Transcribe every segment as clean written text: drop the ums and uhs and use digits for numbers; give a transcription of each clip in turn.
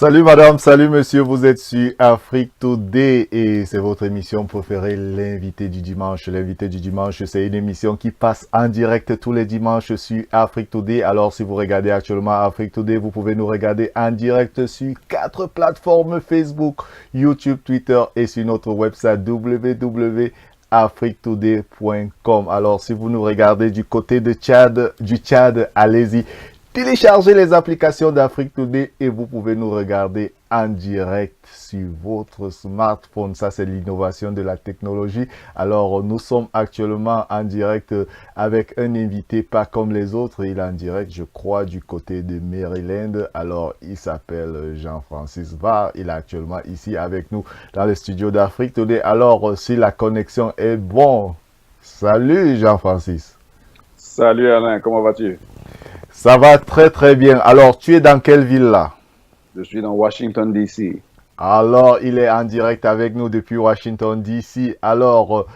Salut madame, salut monsieur, vous êtes sur Afrique Today et c'est votre émission préférée, l'invité du dimanche. L'invité du dimanche, c'est une émission qui passe en direct tous les dimanches sur Afrique Today. Alors si vous regardez actuellement Afrique Today, vous pouvez nous regarder en direct sur 4 plateformes: Facebook, YouTube, Twitter et sur notre website www.afriquetoday.com. Alors si vous nous regardez du côté du Tchad, allez-y. Téléchargez les applications d'Afrique Today et vous pouvez nous regarder en direct sur votre smartphone. Ça, c'est l'innovation de la technologie. Alors, nous sommes actuellement en direct avec un invité pas comme les autres. Il est en direct, je crois, du côté de Maryland. Alors, il s'appelle Jean-Francis Var. Il est actuellement ici avec nous dans le studio d'Afrique Today. Alors, si la connexion est bonne, salut Jean-Francis. Salut Alain, comment vas-tu? Ça va très très bien. Alors, tu es dans quelle ville là? Je suis dans Washington, D.C. Alors, il est en direct avec nous depuis Washington, D.C. Alors,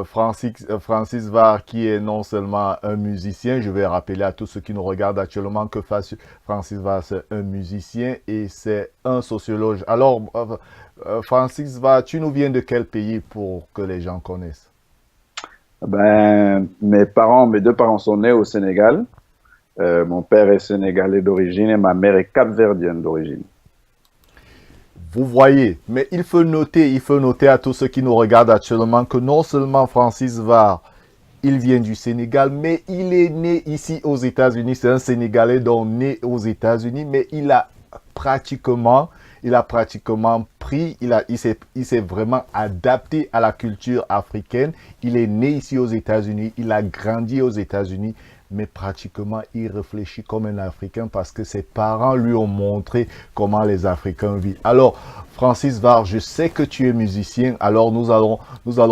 Francis Var, qui est non seulement un musicien, je vais rappeler à tous ceux qui nous regardent actuellement que Francis Var, c'est un musicien et c'est un sociologue. Alors, Francis Var, tu nous viens de quel pays pour que les gens connaissent? Ben, mes deux parents sont nés au Sénégal. Mon père est sénégalais d'origine et ma mère est capverdienne d'origine. Vous voyez, mais il faut noter à tous ceux qui nous regardent actuellement que non seulement Francis Var, il vient du Sénégal, mais il est né ici aux États-Unis. C'est un Sénégalais donc né aux États-Unis, mais il a pratiquement pris, il s'est vraiment adapté à la culture africaine. Il est né ici aux États-Unis, il a grandi aux États-Unis, mais pratiquement il réfléchit comme un Africain parce que ses parents lui ont montré comment les Africains vivent. Alors, Francis Var, je sais que tu es musicien, alors nous allons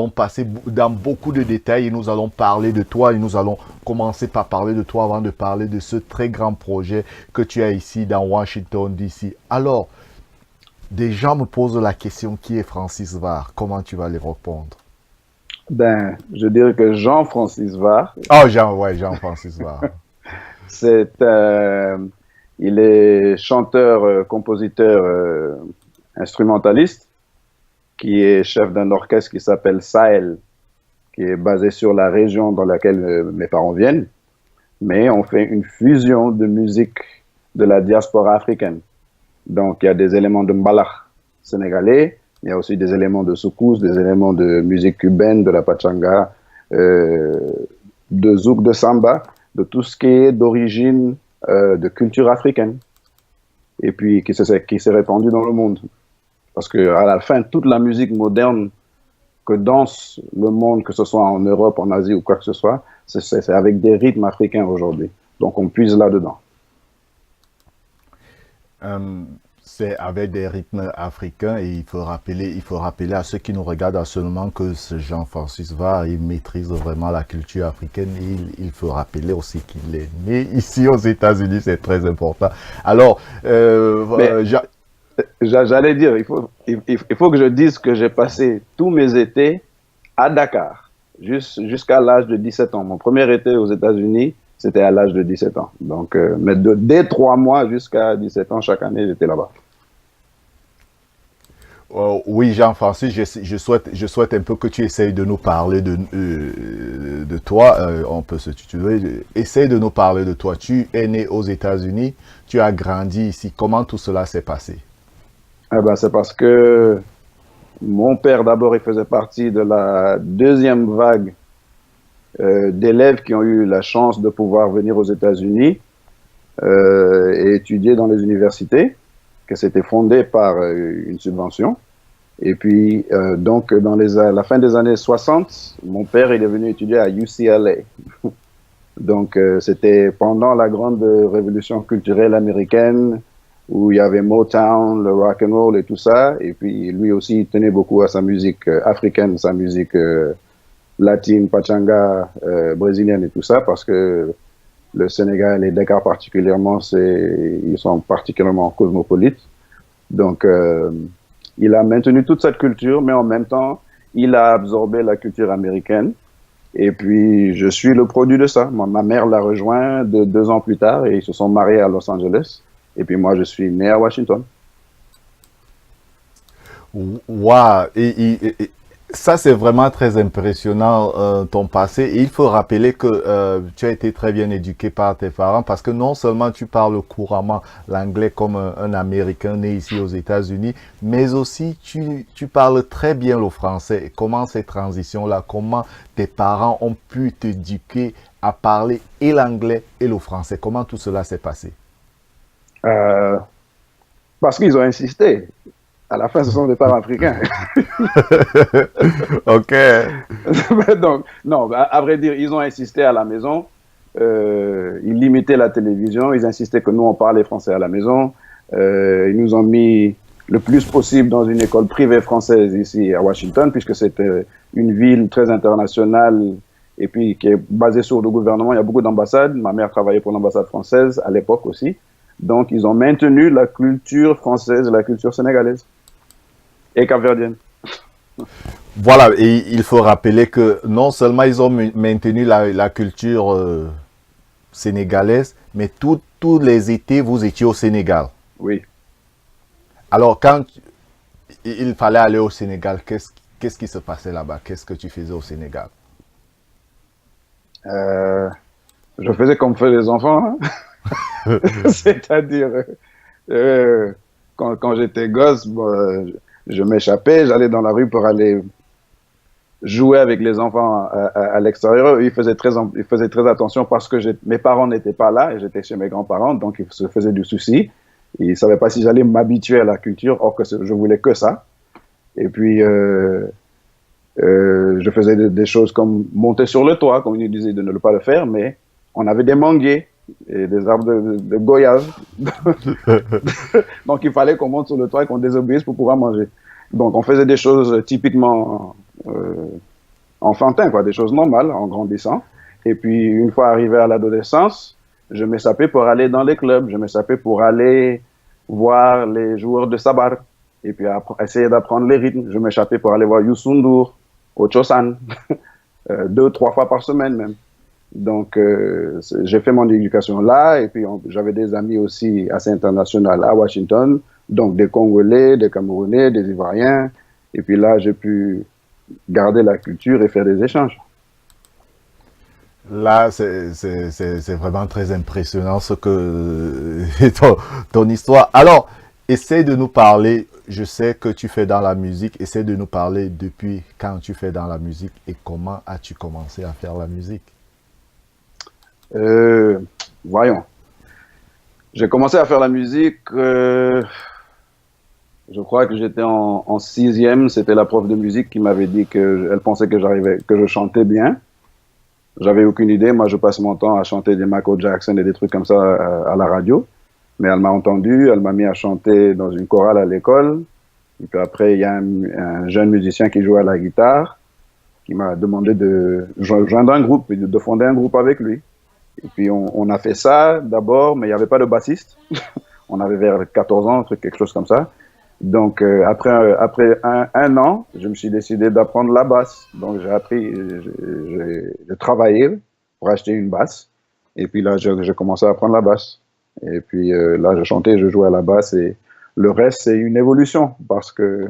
passer dans beaucoup de détails et nous allons parler de toi et nous allons commencer par parler de toi avant de parler de ce très grand projet que tu as ici dans Washington, D.C. Alors, des gens me posent la question, qui est Francis Var? Comment tu vas les répondre? Ben, je dirais que Jean-Francis Var. Oh, Jean-Francis Var. Il est chanteur, compositeur, instrumentaliste, qui est chef d'un orchestre qui s'appelle Sahel, qui est basé sur la région dans laquelle mes parents viennent. Mais on fait une fusion de musique de la diaspora africaine. Donc, il y a des éléments de mbalax sénégalais, il y a aussi des éléments de soukous, des éléments de musique cubaine, de la pachanga, de zouk, de samba, de tout ce qui est d'origine de culture africaine. Et puis, qui s'est répandu dans le monde. Parce qu'à la fin, toute la musique moderne que danse le monde, que ce soit en Europe, en Asie ou quoi que ce soit, c'est avec des rythmes africains aujourd'hui. Donc, on puise là-dedans. C'est avec des rythmes africains et il faut rappeler à ceux qui nous regardent actuellement que ce Jean-Francis Var, il maîtrise vraiment la culture africaine et il faut rappeler aussi qu'il est né ici aux États-Unis, c'est très important. Alors, j'allais dire, il faut que je dise que j'ai passé tous mes étés à Dakar, jusqu'à l'âge de 17 ans. Mon premier été aux États-Unis, c'était à l'âge de 17 ans. Donc, mais dès 3 mois jusqu'à 17 ans, chaque année, j'étais là-bas. Oui, Jean-Francis, je souhaite un peu que tu essayes de nous parler de toi. On peut se tutoyer. Essaye de nous parler de toi. Tu es né aux États-Unis, tu as grandi ici. Comment tout cela s'est passé? Eh ben, c'est parce que mon père, d'abord, il faisait partie de la deuxième vague d'élèves qui ont eu la chance de pouvoir venir aux États-Unis et étudier dans les universités, que c'était fondé par une subvention. Et puis, donc, la fin des années 60, mon père il est venu étudier à UCLA. Donc, c'était pendant la grande révolution culturelle américaine, où il y avait Motown, le rock and roll et tout ça. Et puis, lui aussi, il tenait beaucoup à sa musique africaine, sa musique latine, pachanga, brésilienne et tout ça, parce que le Sénégal et Dakar particulièrement, ils sont particulièrement cosmopolites. Donc, il a maintenu toute cette culture, mais en même temps, il a absorbé la culture américaine. Et puis, je suis le produit de ça. Ma mère l'a rejoint 2 ans plus tard et ils se sont mariés à Los Angeles. Et puis moi, je suis né à Washington. Waouh! Ça, c'est vraiment très impressionnant, ton passé. Et il faut rappeler que tu as été très bien éduqué par tes parents parce que non seulement tu parles couramment l'anglais comme un Américain né ici aux États-Unis, mais aussi tu parles très bien le français. Et comment ces transitions-là, comment tes parents ont pu t'éduquer à parler et l'anglais et le français? Comment tout cela s'est passé? Euh, Parce qu'ils ont insisté. À la fin, ce sont des parents africains. Ok. Donc, non, à vrai dire, ils ont insisté à la maison. Ils limitaient la télévision. Ils insistaient que nous, on parlait français à la maison. Ils nous ont mis le plus possible dans une école privée française ici à Washington, puisque c'était une ville très internationale et puis qui est basée sur le gouvernement. Il y a beaucoup d'ambassades. Ma mère travaillait pour l'ambassade française à l'époque aussi. Donc, ils ont maintenu la culture française, la culture sénégalaise et capverdienne. Voilà, et il faut rappeler que non seulement ils ont maintenu la culture sénégalaise, mais tous les étés, vous étiez au Sénégal. Oui. Alors, quand il fallait aller au Sénégal, qu'est-ce qui se passait là-bas? Qu'est-ce que tu faisais au Sénégal? Euh, je faisais comme faisaient les enfants, hein. C'est-à-dire, euh, quand j'étais gosse, bon, je m'échappais, j'allais dans la rue pour aller jouer avec les enfants à l'extérieur. Ils faisaient très attention parce que mes parents n'étaient pas là et j'étais chez mes grands-parents, donc ils se faisaient du souci. Ils ne savaient pas si j'allais m'habituer à la culture, or que je voulais que ça. Et puis, je faisais des choses comme monter sur le toit, comme ils disaient de ne pas le faire, mais on avait des manguiers et des arbres de goyave. Donc, il fallait qu'on monte sur le toit et qu'on désobéisse pour pouvoir manger. Donc, on faisait des choses typiquement enfantin, quoi, des choses normales en grandissant. Et puis, une fois arrivé à l'adolescence, je me sapais pour aller dans les clubs, je me sapais pour aller voir les joueurs de sabar, et puis essayer d'apprendre les rythmes. Je m'échappais pour aller voir Youssou N'Dour, au Chosan, 2, 3 fois par semaine même. Donc, j'ai fait mon éducation là, et puis j'avais des amis aussi assez internationaux à Washington, donc des Congolais, des Camerounais, des Ivoiriens. Et puis là, j'ai pu garder la culture et faire des échanges. Là, c'est vraiment très impressionnant ce que ton histoire. Alors, essaie de nous parler. Je sais que tu fais dans la musique. Essaie de nous parler depuis quand tu fais dans la musique et comment as-tu commencé à faire la musique? Euh, Voyons. J'ai commencé à faire la musique, je crois que j'étais en sixième. C'était la prof de musique qui m'avait dit qu'elle pensait que que je chantais bien. J'avais aucune idée. Moi, je passe mon temps à chanter des Michael Jackson et des trucs comme ça à la radio. Mais elle m'a entendu, elle m'a mis à chanter dans une chorale à l'école. Et puis après, il y a un jeune musicien qui jouait à la guitare, qui m'a demandé de joindre un groupe, et de fonder un groupe avec lui. Et puis on a fait ça d'abord, mais il n'y avait pas de bassiste. On avait vers 14 ans, quelque chose comme ça. Donc après un an, je me suis décidé d'apprendre la basse. Donc j'ai appris, j'ai travaillé pour acheter une basse. Et puis là, j'ai commencé à apprendre la basse. Et puis là, je chantais, je jouais à la basse. Et le reste, c'est une évolution parce que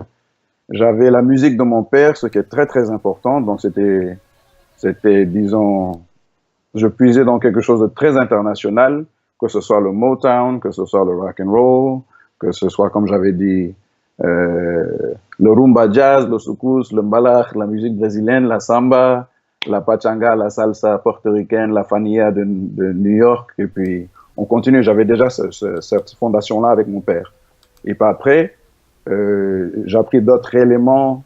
j'avais la musique de mon père, ce qui est très très important. Donc disons, je puisais dans quelque chose de très international, que ce soit le Motown, que ce soit le rock and roll, que ce soit, comme j'avais dit, le rumba jazz, le soukous, le mbalax, la musique brésilienne, la samba, la pachanga, la salsa portoricaine, la fanilla de New York. Et puis, on continue. J'avais déjà cette fondation-là avec mon père. Et puis après, j'ai appris d'autres éléments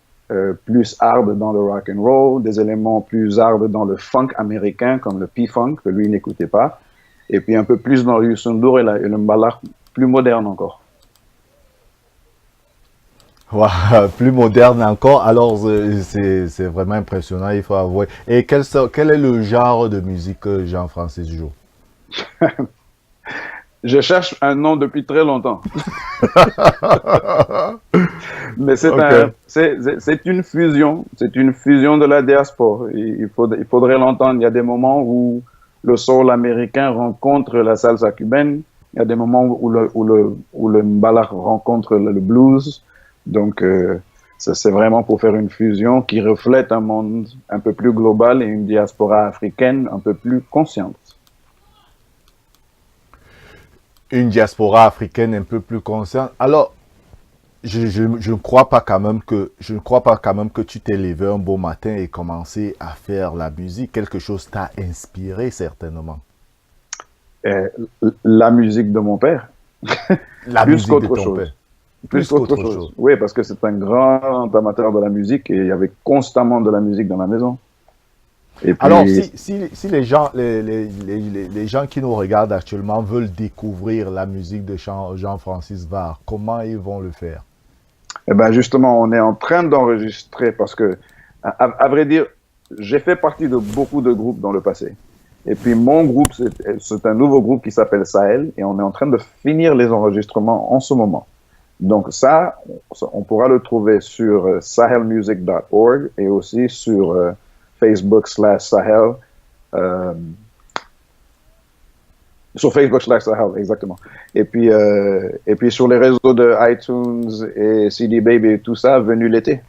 plus hard dans le rock and roll, des éléments plus hard dans le funk américain, comme le P-funk, que lui n'écoutait pas, et puis un peu plus dans le Youssou N'Dour et le mbalax plus moderne encore. Wow, plus moderne encore. Alors, c'est vraiment impressionnant, il faut avouer. Et quel est le genre de musique que Jean-Francis joue? Je cherche un nom depuis très longtemps. Mais Ok. c'est une fusion. C'est une fusion de la diaspora. Il faudrait l'entendre. Il y a des moments où le soul américain rencontre la salsa cubaine. Il y a des moments où le mbalax rencontre le blues. Donc, Ça, c'est vraiment pour faire une fusion qui reflète un monde un peu plus global et une diaspora africaine un peu plus consciente. Une diaspora africaine un peu plus consciente. Alors, je ne crois pas quand même que tu t'es levé un beau matin et commencé à faire la musique. Quelque chose t'a inspiré certainement. Euh, la musique de mon père, La plus musique de qu'autre ton chose. père. Plus qu'autre chose. Oui, parce que c'est un grand amateur de la musique et il y avait constamment de la musique dans la maison. Et Alors, puis, si les gens, les gens qui nous regardent actuellement veulent découvrir la musique de Jean-Francis Var, comment ils vont le faire? eh ben justement, on est en train d'enregistrer parce que, à vrai dire, j'ai fait partie de beaucoup de groupes dans le passé. Et puis, mon groupe, c'est un nouveau groupe qui s'appelle Sahel et on est en train de finir les enregistrements en ce moment. Donc ça, on pourra le trouver sur sahelmusic.org et aussi sur Facebook/Sahel. Euh, sur Facebook/Sahel, exactement. Et puis sur les réseaux de iTunes et CD Baby et tout ça, venu l'été.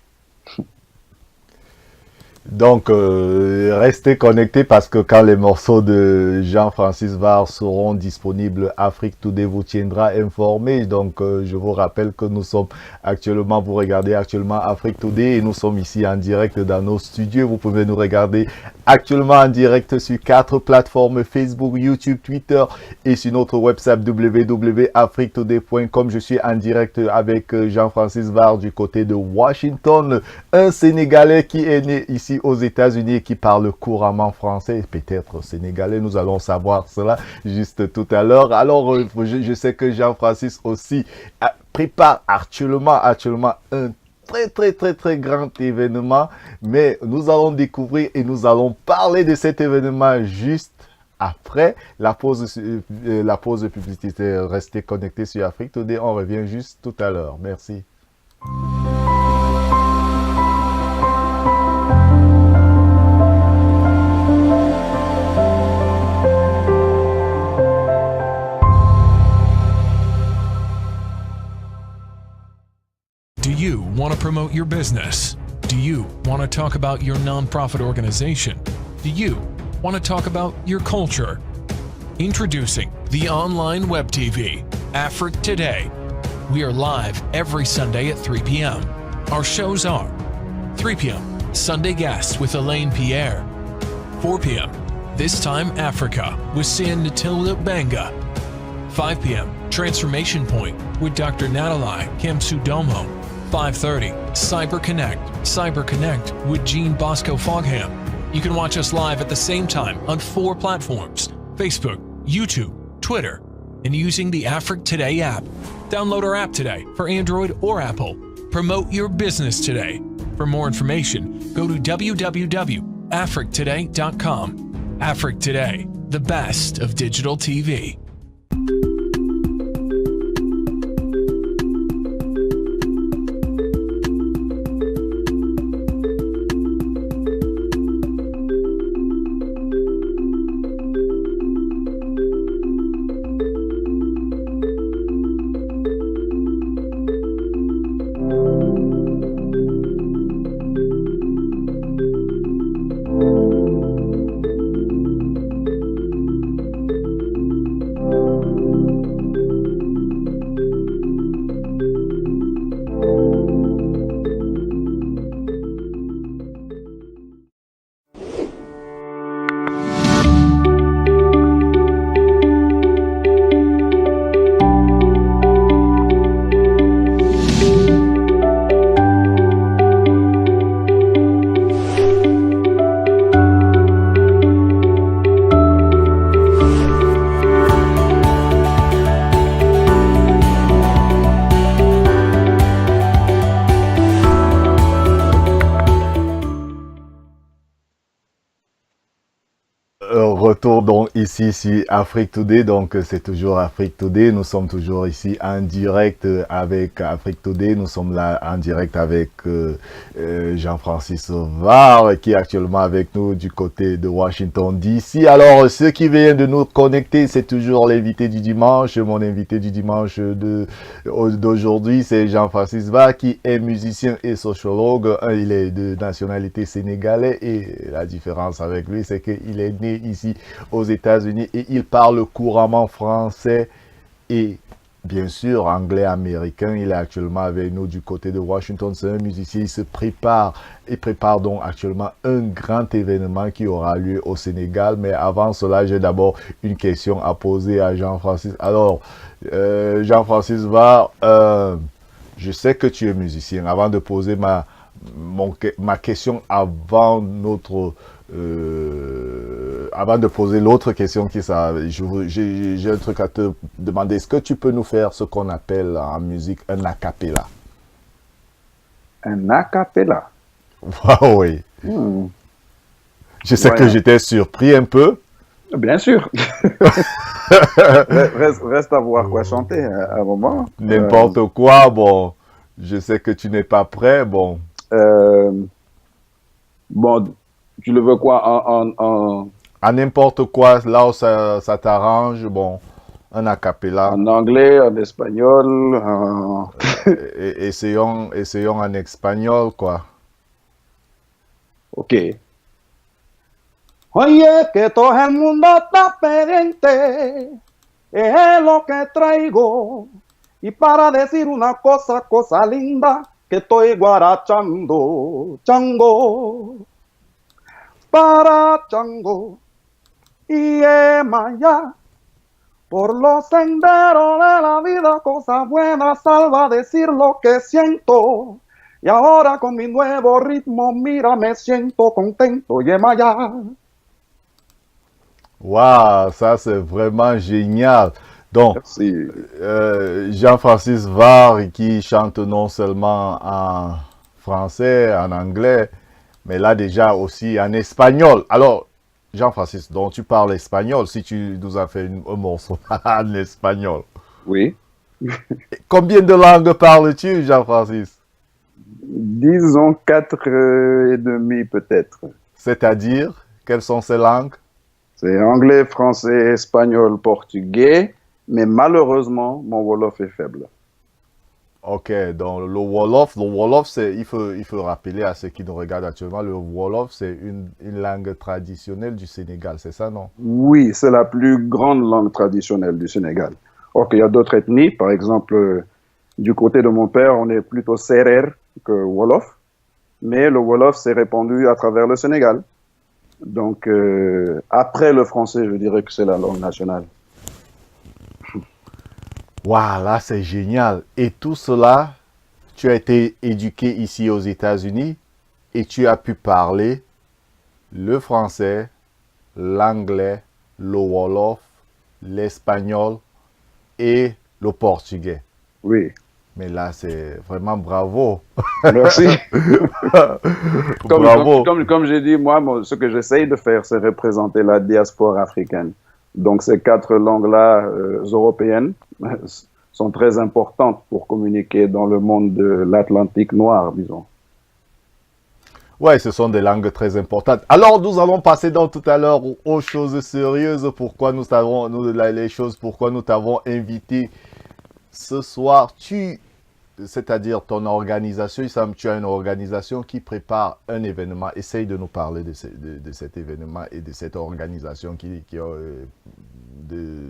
Donc, restez connectés parce que quand les morceaux de Jean-Francis Var seront disponibles, Afrique Today vous tiendra informé. Donc, je vous rappelle que nous sommes actuellement, vous regardez actuellement Afrique Today et nous sommes ici en direct dans nos studios. Vous pouvez nous regarder actuellement en direct sur 4 plateformes, Facebook, YouTube, Twitter et sur notre website www.afriquetoday.com. Je suis en direct avec Jean-Francis Var du côté de Washington, un Sénégalais qui est né ici aux États-Unis et qui parle couramment français, peut-être sénégalais, nous allons savoir cela juste tout à l'heure. Alors, je sais que Jean-Francis aussi prépare actuellement un très grand événement, mais nous allons découvrir et nous allons parler de cet événement juste après la pause publicité. Restez connectés sur Afrique Today, on revient juste tout à l'heure. Merci. Do you want to promote your business? Do you want to talk about your nonprofit organization? Do you want to talk about your culture? Introducing the online web TV, Afrique Today. We are live every Sunday at 3 p.m. Our shows are 3 p.m. Sunday Guests with Elaine Pierre. 4 p.m. This Time Africa with San Natilda Banga. 5 p.m. Transformation Point with Dr. Natalie Kamsudomo. 5:30 Cyber Connect with Jean Bosco Fogham. You can watch us live at the same time on 4 platforms: Facebook, YouTube, Twitter, and using the Afrique Today app. Download our app today for Android or Apple. Promote your business today. For more information, go to www.afriquetoday.com. Afrique Today, the best of digital TV. retour donc ici sur Afrique Today, donc c'est toujours Afrique Today, nous sommes toujours ici en direct avec Afrique Today, nous sommes là en direct avec Jean-Francis Var qui est actuellement avec nous du côté de Washington DC. Alors ceux qui viennent de nous connecter, c'est toujours l'invité du dimanche, mon invité du dimanche d'aujourd'hui c'est Jean-Francis Var qui est musicien et sociologue, il est de nationalité sénégalaise et la différence avec lui c'est qu'il est né ici aux États-Unis et il parle couramment français et bien sûr anglais américain. Il est actuellement avec nous du côté de Washington. C'est un musicien. Il se prépare et prépare donc actuellement un grand événement qui aura lieu au Sénégal. Mais avant cela, j'ai d'abord une question à poser à Jean-Francis. Alors, Jean-Francis Var, je sais que tu es musicien. Avant de poser ma question avant avant de poser l'autre question j'ai un truc à te demander. Est-ce que tu peux nous faire ce qu'on appelle en musique un a cappella? Un a cappella? Oui. Je sais que j'étais surpris un peu. Bien sûr. Reste à voir quoi chanter à un moment. N'importe quoi, bon. Je sais que tu n'es pas prêt, bon. Bon, tu le veux quoi à n'importe quoi, là où ça t'arrange, bon, un a cappella. En anglais, en espagnol, essayons en espagnol, quoi. Ok. Oye, que todo el mundo está pendiente, es lo que traigo. Y para decir una cosa linda, que estoy guarachando, chango, para chango, y maya, por los senderos de la vida, cosas buenas, salva decir lo que siento. Y ahora con mi nuevo ritmo, mira, me siento contento, y maya. Waouh, ça c'est vraiment génial. Donc, Jean-Francis Var qui chante non seulement en français, en anglais, mais là déjà aussi en espagnol. Alors, Jean-Francis, donc tu parles espagnol, si tu nous as fait un morceau en espagnol. Oui. Combien de langues parles-tu, Jean-Francis? Disons 4 et demi peut-être. C'est-à-dire, quelles sont ces langues? C'est anglais, français, espagnol, portugais. Mais malheureusement, mon Wolof est faible. Ok, donc le Wolof, c'est, il faut rappeler à ceux qui nous regardent actuellement, le Wolof, c'est une langue traditionnelle du Sénégal, c'est ça, non? Oui, c'est la plus grande langue traditionnelle du Sénégal. Or qu'il y a d'autres ethnies, par exemple, du côté de mon père, on est plutôt Serer que Wolof, mais le Wolof s'est répandu à travers le Sénégal. Donc, après le français, je dirais que c'est la langue nationale. Waouh, là c'est génial. Et tout cela, tu as été éduqué ici aux États-Unis et tu as pu parler le français, l'anglais, le Wolof, l'espagnol et le portugais. Oui. Mais là, c'est vraiment bravo. Merci. Bravo. Comme j'ai dit, moi, ce que j'essaye de faire, c'est représenter la diaspora africaine. Donc, ces 4 langues-là européennes sont très importantes pour communiquer dans le monde de l'Atlantique noir, disons. Ouais, ce sont des langues très importantes. Alors, nous allons passer donc tout à l'heure aux choses sérieuses. Pourquoi nous t'avons invité ce soir. C'est-à-dire ton organisation, il semble que tu as une organisation qui prépare un événement. Essaye de nous parler de cet événement et de cette organisation de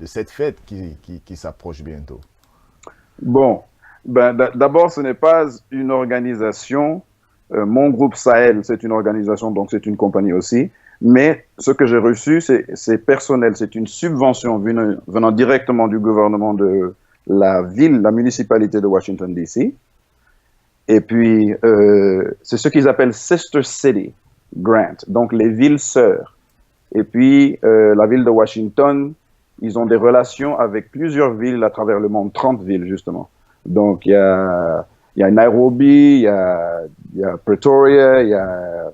cette fête qui s'approche bientôt. Bon, d'abord, ce n'est pas une organisation. Mon groupe Sahel, c'est une organisation, donc c'est une compagnie aussi. Mais ce que j'ai reçu, c'est personnel. C'est une subvention venant directement du gouvernement de la municipalité de Washington, D.C. Et puis, c'est ce qu'ils appellent Sister City Grant, donc les villes sœurs. Et puis, la ville de Washington, ils ont des relations avec plusieurs villes à travers le monde, 30 villes justement. Donc, il y a Nairobi, il y a Pretoria, il y a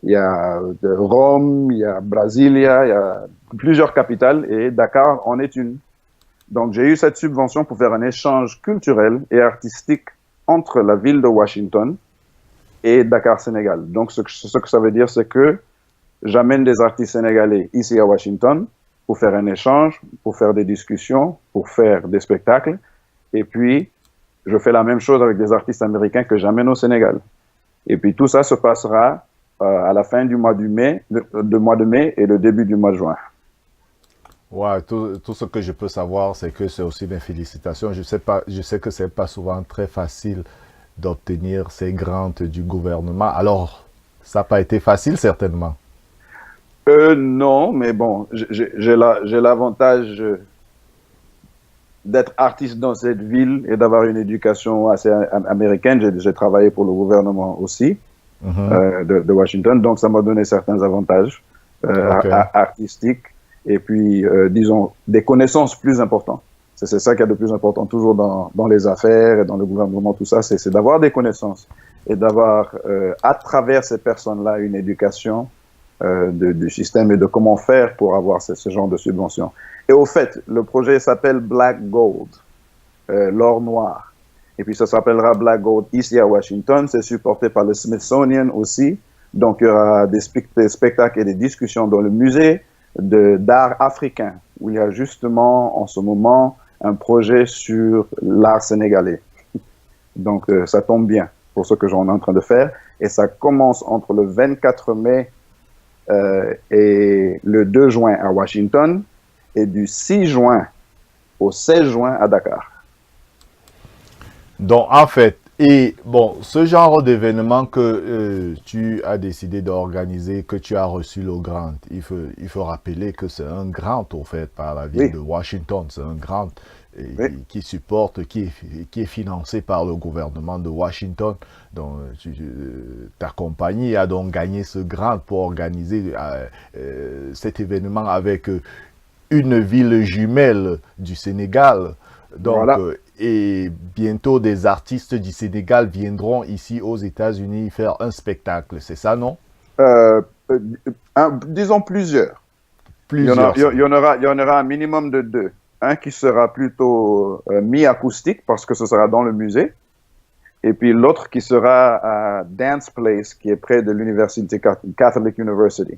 il y a Rome, il y a Brasilia, il y a plusieurs capitales et Dakar en est une. Donc j'ai eu cette subvention pour faire un échange culturel et artistique entre la ville de Washington et Dakar, Sénégal. Donc ce que ça veut dire, c'est que j'amène des artistes sénégalais ici à Washington pour faire un échange, pour faire des discussions, pour faire des spectacles. Et puis, je fais la même chose avec des artistes américains que j'amène au Sénégal. Et puis, tout ça se passera à la fin du mois de mai et le début du mois de juin. Ouais, tout ce que je peux savoir, c'est que c'est aussi mes félicitations. Je sais que c'est pas souvent très facile d'obtenir ces grants du gouvernement. Alors, ça n'a pas été facile, certainement. Non, mais bon, j'ai l'avantage d'être artiste dans cette ville et d'avoir une éducation assez américaine. J'ai travaillé pour le gouvernement aussi de Washington, donc ça m'a donné certains avantages artistiques et puis, disons, des connaissances plus importantes. C'est ça qu'il y a de plus important toujours dans les affaires et dans le gouvernement, tout ça, c'est d'avoir des connaissances et d'avoir, à travers ces personnes-là, une éducation du système et de comment faire pour avoir ce genre de subventions. Et au fait, le projet s'appelle Black Gold, l'or noir. Et puis ça s'appellera Black Gold ici à Washington. C'est supporté par le Smithsonian aussi. Donc il y aura des spectacles et des discussions dans le musée d'art africain, où il y a justement en ce moment un projet sur l'art sénégalais. Donc ça tombe bien pour ce que j'en ai en train de faire. Et ça commence entre le 24 mai et le 2 juin à Washington et du 6 juin au 16 juin à Dakar. Donc, en fait, et bon, ce genre d'événement que tu as décidé d'organiser, que tu as reçu le grant, il faut rappeler que c'est un grant, au fait, par la ville de Washington. C'est un grant qui supporte, qui est financé par le gouvernement de Washington. Donc, ta compagnie a donc gagné ce grant pour organiser cet événement avec une ville jumelle du Sénégal. Donc, voilà. Et bientôt, des artistes du Sénégal viendront ici aux États-Unis faire un spectacle. C'est ça, non? Disons plusieurs. Il y en aura un minimum de 2. Un qui sera plutôt mi-acoustique parce que ce sera dans le musée. Et puis l'autre qui sera à Dance Place, qui est près de l'université Catholic University.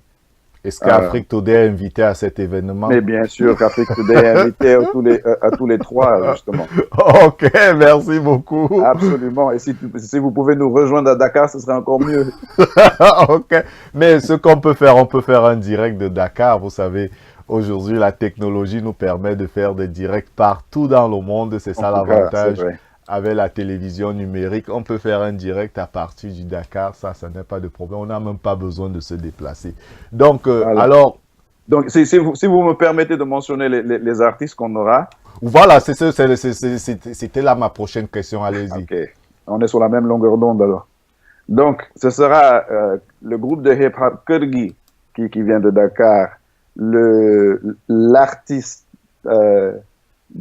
Est-ce qu'Afrique Today est invité à cet événement? Mais bien sûr qu'Afrique Today est invité à tous les 3, justement. Ok, merci beaucoup. Absolument. Et si vous pouvez nous rejoindre à Dakar, ce serait encore mieux. Ok. Mais ce qu'on peut faire, on peut faire un direct de Dakar. Vous savez, aujourd'hui, la technologie nous permet de faire des directs partout dans le monde. C'est ça l'avantage. Avec la télévision numérique, on peut faire un direct à partir du Dakar, ça n'est pas de problème. On n'a même pas besoin de se déplacer. Donc, voilà. Alors... Donc, si vous me permettez de mentionner les artistes qu'on aura. Voilà, c'était là ma prochaine question, allez-y. Ok, on est sur la même longueur d'onde alors. Donc, ce sera le groupe de hip-hop Kurgi qui vient de Dakar, l'artiste...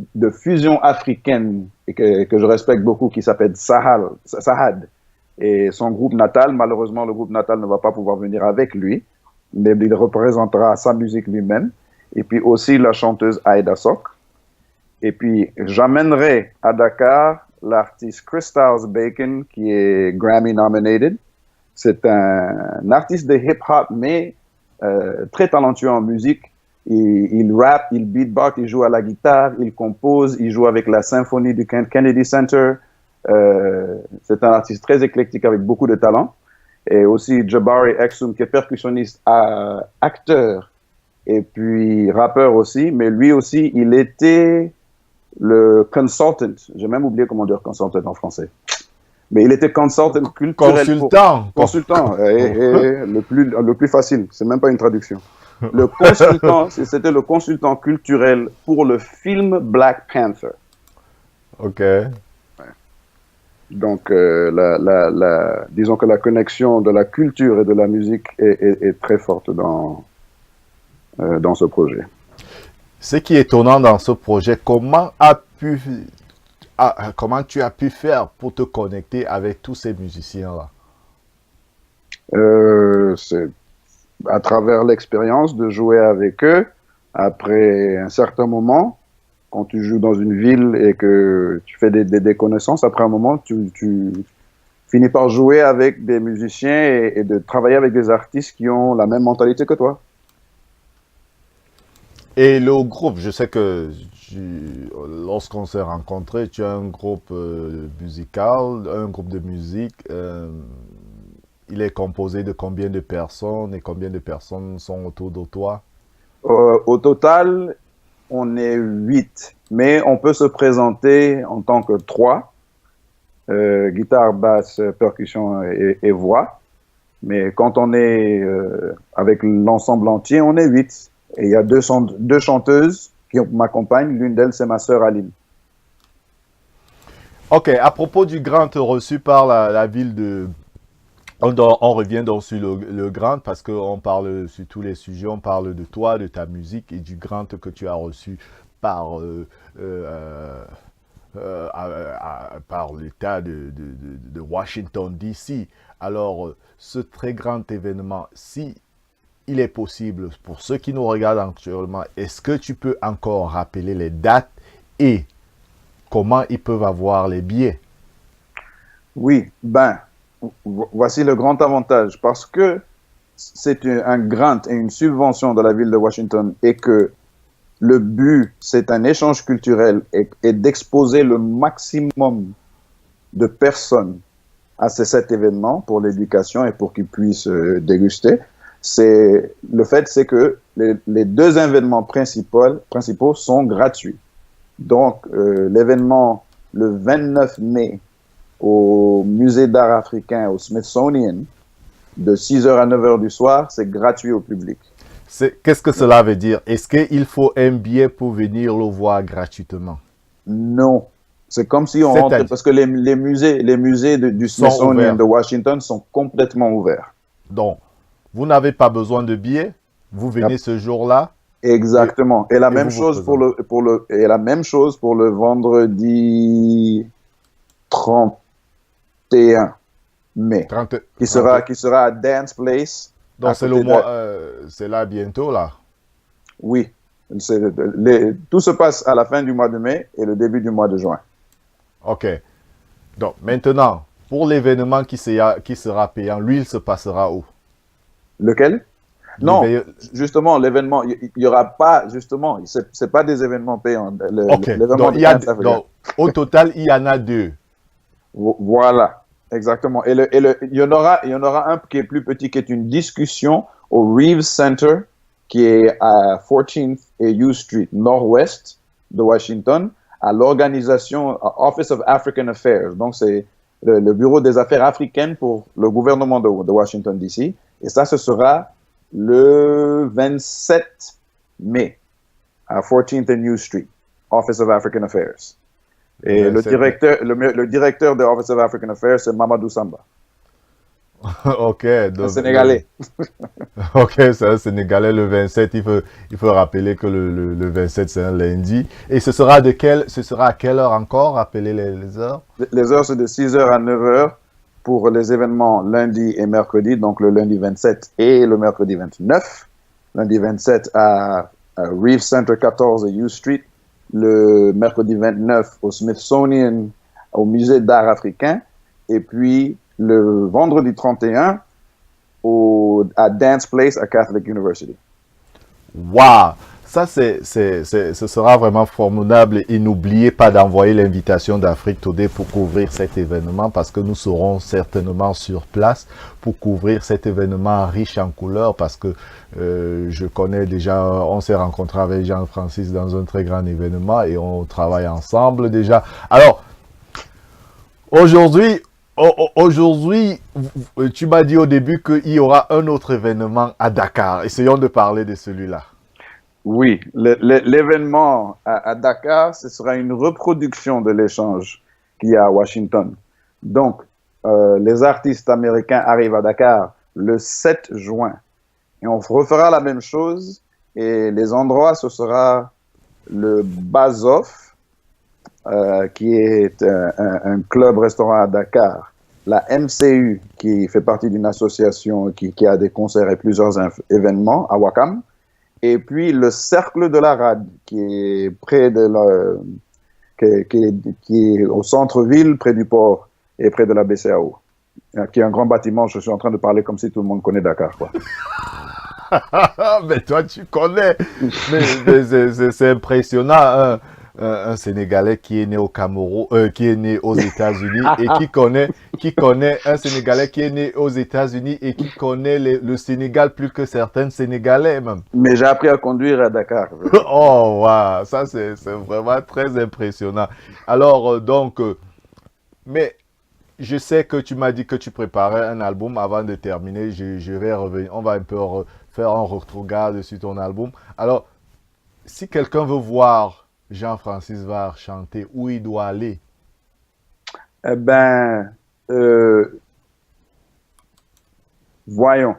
de fusion africaine et que je respecte beaucoup, qui s'appelle Sahad. Et son groupe natal, malheureusement, le groupe natal ne va pas pouvoir venir avec lui, mais il représentera sa musique lui-même. Et puis aussi la chanteuse Aïda Sok. Et puis, j'amènerai à Dakar l'artiste Crystals Bacon, qui est Grammy nominated. C'est un artiste de hip-hop, mais très talentueux en musique. Il rappe, il beatbox, il joue à la guitare, il compose, il joue avec la symphonie du Kennedy Center. C'est un artiste très éclectique avec beaucoup de talent. Et aussi Jabari Exum, qui est percussionniste, acteur et puis rappeur aussi. Mais lui aussi, il était le consultant. J'ai même oublié comment dire consultant en français. Mais il était consultant culturel. Consultant. Le plus facile. C'est même pas une traduction. Le consultant, c'était le consultant culturel pour le film Black Panther. Ok. Ouais. Donc, disons que la connexion de la culture et de la musique est très forte dans ce projet. Ce qui est étonnant dans ce projet, comment tu as pu faire pour te connecter avec tous ces musiciens-là? C'est à travers l'expérience de jouer avec eux, après un certain moment, quand tu joues dans une ville et que tu fais des connaissances, après un moment, tu finis par jouer avec des musiciens et de travailler avec des artistes qui ont la même mentalité que toi. Et le groupe, je sais que lorsqu'on s'est rencontrés, tu as un groupe musical, un groupe de musique. Il est composé de combien de personnes et combien de personnes sont autour de toi? Au total, on est 8, mais on peut se présenter en tant que 3, guitare, basse, percussion et voix. Mais quand on est avec l'ensemble entier, on est 8. Et il y a deux chanteuses qui m'accompagnent. L'une d'elles, c'est ma sœur Aline. Ok, à propos du grant reçu par la ville de... On revient donc sur le grant parce qu'on parle sur tous les sujets, on parle de toi, de ta musique et du grant que tu as reçu par, par l'État de Washington, D.C. Alors, ce très grand événement, si il est possible, pour ceux qui nous regardent actuellement, est-ce que tu peux encore rappeler les dates et comment ils peuvent avoir les billets? Oui, voici le grand avantage. Parce que c'est un grant et une subvention de la ville de Washington et que le but, c'est un échange culturel et d'exposer le maximum de personnes à cet événement pour l'éducation et pour qu'ils puissent déguster. Le fait, c'est que les deux événements principaux sont gratuits. Donc, l'événement le 29 mai au Musée d'art africain, au Smithsonian, de 6 h à 9 h du soir, c'est gratuit au public. Qu'est-ce que cela veut dire? Est-ce qu'il faut un billet pour venir le voir gratuitement? Non. C'est comme si on rentrait, parce que les musées du Smithsonian de Washington sont complètement ouverts. Donc, vous n'avez pas besoin de billets, vous venez ce jour-là. Exactement. Et la même chose pour le vendredi 31 mai, qui sera à Dance Place. Donc c'est là bientôt là. Oui. Tout se passe à la fin du mois de mai et le début du mois de juin. Ok. Donc maintenant, pour l'événement qui sera payant, lui, il se passera où? Lequel? Non, justement, l'événement, il n'y aura pas, justement, c'est pas des événements payants. Donc, au total, il y en a 2. Voilà, exactement. Et il y en aura un qui est plus petit, qui est une discussion au Reeves Center, qui est à 14th et U Street, nord-ouest de Washington, à l'organisation Office of African Affairs. Donc, c'est le bureau des affaires africaines pour le gouvernement de Washington, D.C. Et ça, ce sera le 27 mai à 14th and U Street, Office of African Affairs. Et le directeur de Office of African Affairs, c'est Mamadou Samba. Ok. Donc, un Sénégalais. Ok, c'est un Sénégalais. Le 27, il faut rappeler que le 27, c'est un lundi. Et ce sera à quelle heure encore? Rappelez les heures. Les heures, c'est de 6 h à 9 h pour les événements lundi et mercredi, donc le lundi 27 et le mercredi 29. Lundi 27 à Reeves Center 14 et U Street. Le mercredi 29 au Smithsonian, au Musée d'art africain. Et puis le vendredi 31 à Dance Place à Catholic University. Waouh! Ça, ce sera vraiment formidable et n'oubliez pas d'envoyer l'invitation d'Afrique Today pour couvrir cet événement parce que nous serons certainement sur place pour couvrir cet événement riche en couleurs parce que je connais déjà, on s'est rencontré avec Jean-Francis dans un très grand événement et on travaille ensemble déjà. Alors, aujourd'hui, tu m'as dit au début qu'il y aura un autre événement à Dakar. Essayons de parler de celui-là. Oui, l'événement à Dakar, ce sera une reproduction de l'échange qu'il y a à Washington. Donc, les artistes américains arrivent à Dakar le 7 juin. Et on refera la même chose. Et les endroits, ce sera le Bazoff, qui est un club-restaurant à Dakar, la MCU, qui fait partie d'une association qui a des concerts et plusieurs événements à Wakam, et puis le Cercle de la Rade, qui est près de qui est au centre-ville, près du port et près de la BCAO, qui est un grand bâtiment. Je suis en train de parler comme si tout le monde connaît Dakar, quoi. Mais toi, tu connais. Mais c'est impressionnant. Un Sénégalais qui est né au Cameroun, qui est né aux États-Unis et qui connaît un Sénégalais qui est né aux États-Unis et qui connaît le Sénégal plus que certains Sénégalais même. Mais j'ai appris à conduire à Dakar. Oh, wow, ça c'est vraiment très impressionnant. Alors, mais je sais que tu m'as dit que tu préparais un album avant de terminer. Je vais revenir, on va un peu faire un regard sur ton album. Alors, si quelqu'un veut voir Jean-Francis Var chanter, où il doit aller? Eh ben, voyons,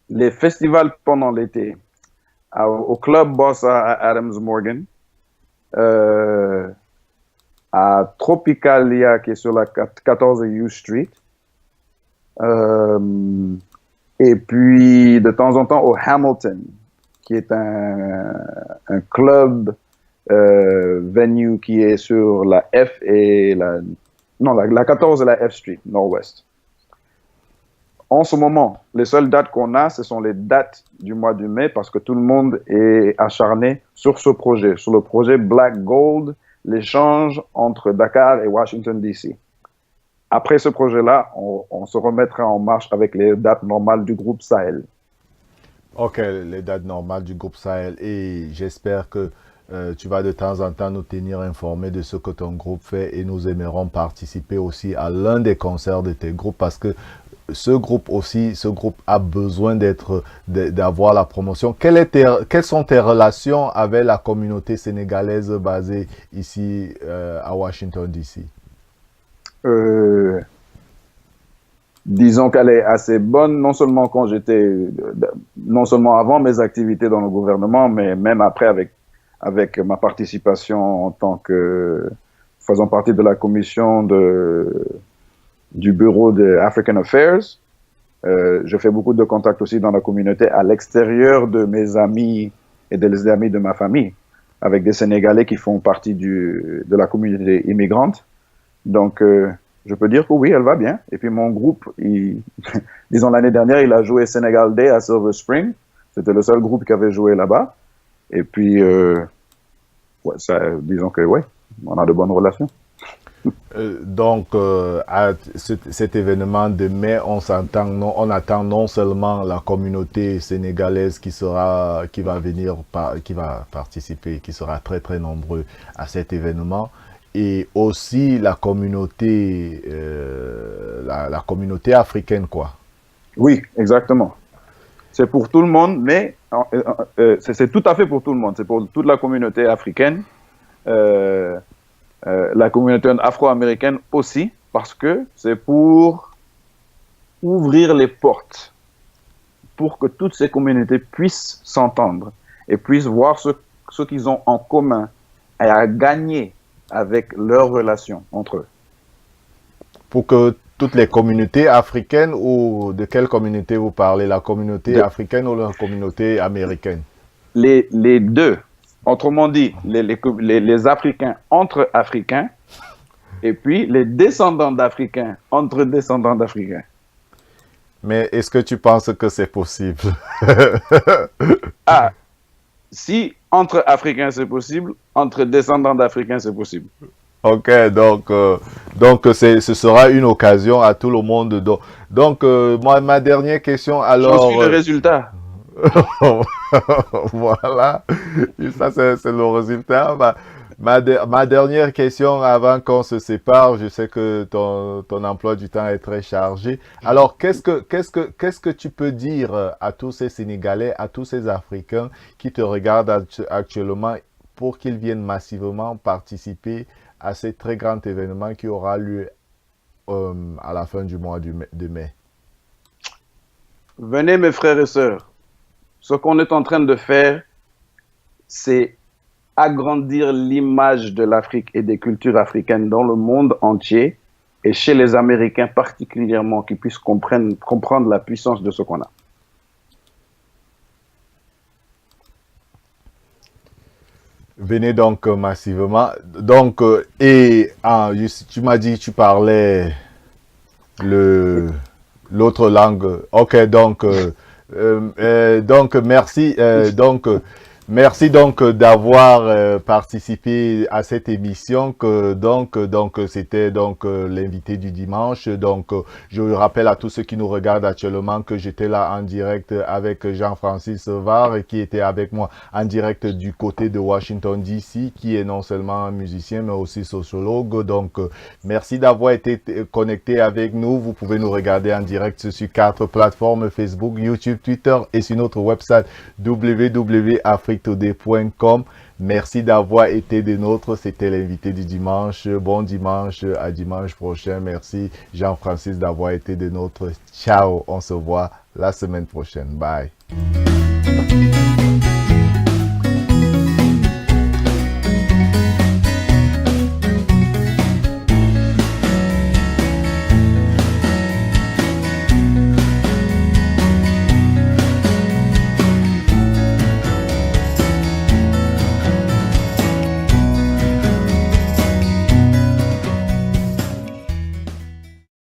les festivals pendant l'été, au Club Boss à Adams Morgan, à Tropicalia qui est sur la 14 U Street, et puis de temps en temps au Hamilton, qui est un club venue qui est sur la F et la 14 et la F Street, Nord-Ouest. En ce moment, les seules dates qu'on a, ce sont les dates du mois de mai parce que tout le monde est acharné sur ce projet, sur le projet Black Gold, l'échange entre Dakar et Washington, D.C. Après ce projet-là, on se remettra en marche avec les dates normales du groupe Sahel. Ok, les dates normales du groupe Sahel. Et j'espère que tu vas de temps en temps nous tenir informés de ce que ton groupe fait et nous aimerons participer aussi à l'un des concerts de tes groupes parce que ce groupe a besoin d'avoir la promotion. Quelles sont tes relations avec la communauté sénégalaise basée ici à Washington, D.C.? Disons qu'elle est assez bonne, non seulement avant mes activités dans le gouvernement, mais même après avec ma participation en tant que faisant partie de la commission du bureau de African Affairs. Je fais beaucoup de contacts aussi dans la communauté à l'extérieur de mes amis et des amis de ma famille, avec des Sénégalais qui font partie de la communauté immigrante. Donc, je peux dire que oui, elle va bien. Et puis mon groupe, disons l'année dernière, il a joué Sénégal Day à Silver Spring. C'était le seul groupe qui avait joué là-bas. Et puis, disons que oui, on a de bonnes relations. À cet événement de mai, on attend non seulement la communauté sénégalaise qui va participer, qui sera très très nombreux à cet événement, et aussi la communauté africaine, quoi. Oui, exactement. C'est pour tout le monde, mais c'est tout à fait pour tout le monde. C'est pour toute la communauté africaine. La communauté afro-américaine aussi, parce que c'est pour ouvrir les portes, pour que toutes ces communautés puissent s'entendre et puissent voir ce qu'ils ont en commun et à gagner avec leurs relations entre eux. Pour que toutes les communautés africaines, ou de quelle communauté vous parlez, la communauté africaine ou la communauté américaine? Les deux. Autrement dit, les Africains entre Africains et puis les descendants d'Africains entre descendants d'Africains. Mais est-ce que tu penses que c'est possible? Ah, si entre Africains c'est possible, entre descendants d'Africains c'est possible. Ok, donc ce sera une occasion à tout le monde. Donc ma dernière question, alors... J'en suis le résultat. Voilà, ça c'est le résultat. Ma dernière question avant qu'on se sépare, je sais que ton emploi du temps est très chargé. Alors, qu'est-ce que tu peux dire à tous ces Sénégalais, à tous ces Africains qui te regardent actuellement pour qu'ils viennent massivement participer à ce très grand événement qui aura lieu à la fin du mois de mai? Venez mes frères et sœurs. Ce qu'on est en train de faire, c'est agrandir l'image de l'Afrique et des cultures africaines dans le monde entier et chez les Américains particulièrement, qu'ils puissent comprendre la puissance de ce qu'on a. Venez donc massivement. Donc, tu m'as dit que tu parlais l'autre langue. Ok, donc merci. Merci donc d'avoir participé à cette émission. C'était donc l'invité du dimanche. Donc, je rappelle à tous ceux qui nous regardent actuellement que j'étais là en direct avec Jean-Francis Var qui était avec moi en direct du côté de Washington DC, qui est non seulement musicien mais aussi sociologue. Donc, merci d'avoir été connecté avec nous. Vous pouvez nous regarder en direct sur 4 plateformes: Facebook, YouTube, Twitter et sur notre website www.afriquetoday.com. Merci d'avoir été des nôtres. C'était l'invité du dimanche. Bon dimanche, à dimanche prochain. Merci Jean-Francis d'avoir été des nôtres. Ciao, on se voit la semaine prochaine. Bye.